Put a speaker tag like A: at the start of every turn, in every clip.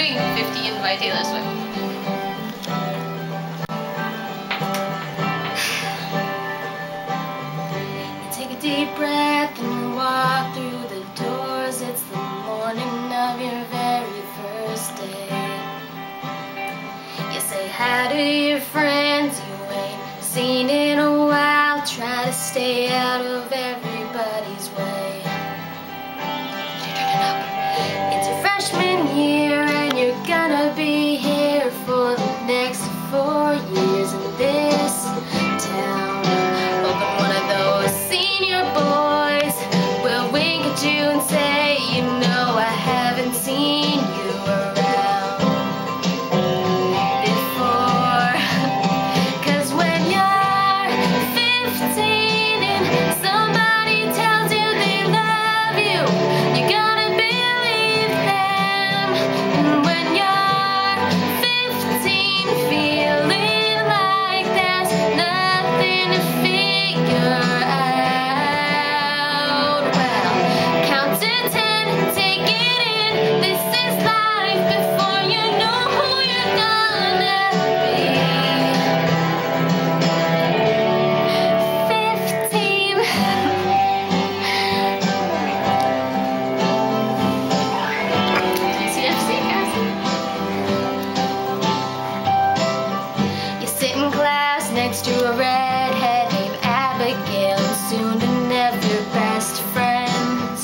A: doing 15 by Taylor Swift. You take a deep breath and you walk through the doors. It's the morning of your very first day. You say hi to your friends you ain't seen in a while. Try to stay out of everybody's way. It's your freshman year and you're gonna be here for the next 4 years in this town. Hoping one of those senior boys will wink at you and say, you know I haven't seen you around before. 'Cause when you're 15 and somebody tells you they love you, you gotta believe them. And when you're 15, feeling like there's nothing to figure out, well, count to 10 and take it in. This is life before you know who you're gonna be. 15. TCFC, guys. You sit in class next to a redhead named Abigail, and soon enough your best friends.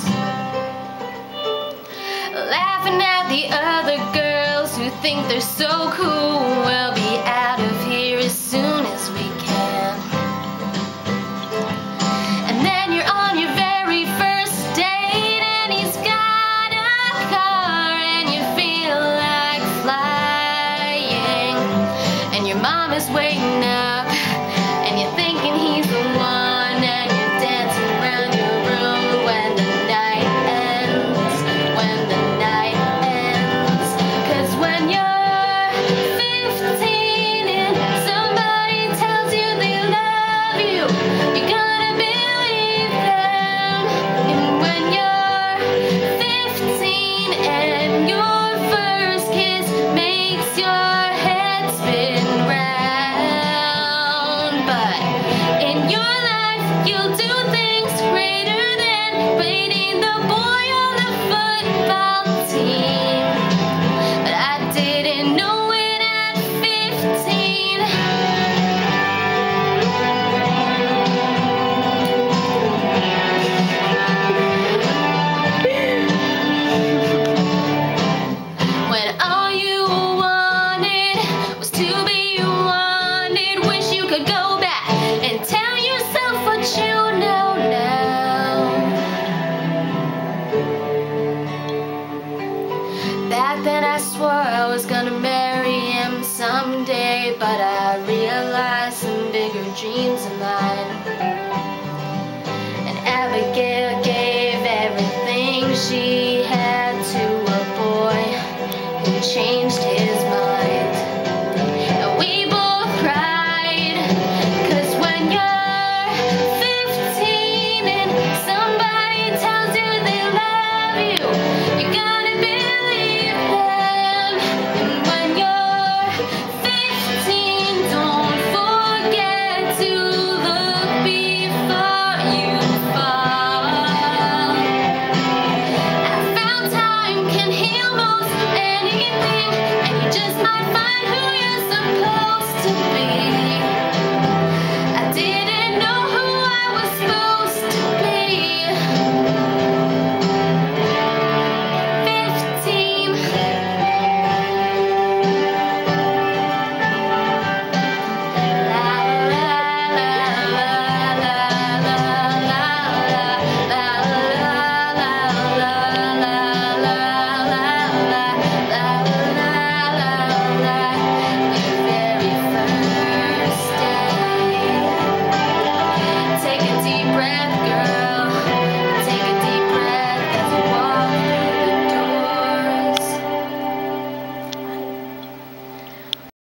A: Laughing at the other girls who think they're so cool. We'll be out of here as soon as we can. And then you're on your very first date and he's got a car and you feel like flying. And your mom is waiting up and you're thinking he's the one, and you're dancing around your room when the night ends, when the night ends. 'Cause when you're 15 and somebody tells you they love you, you gotta believe them. And when you're 15 and your first kiss makes your head spin round, but in your life you'll do things greater than beating the boy on the football team. But I didn't know it at 15. When all you wanted was to be wanted, wish you could go back and tell yourself what you know now. Back then I swore I was gonna marry him someday, but I realized some bigger dreams of mine. And Abigail gave everything she had to a boy who changed his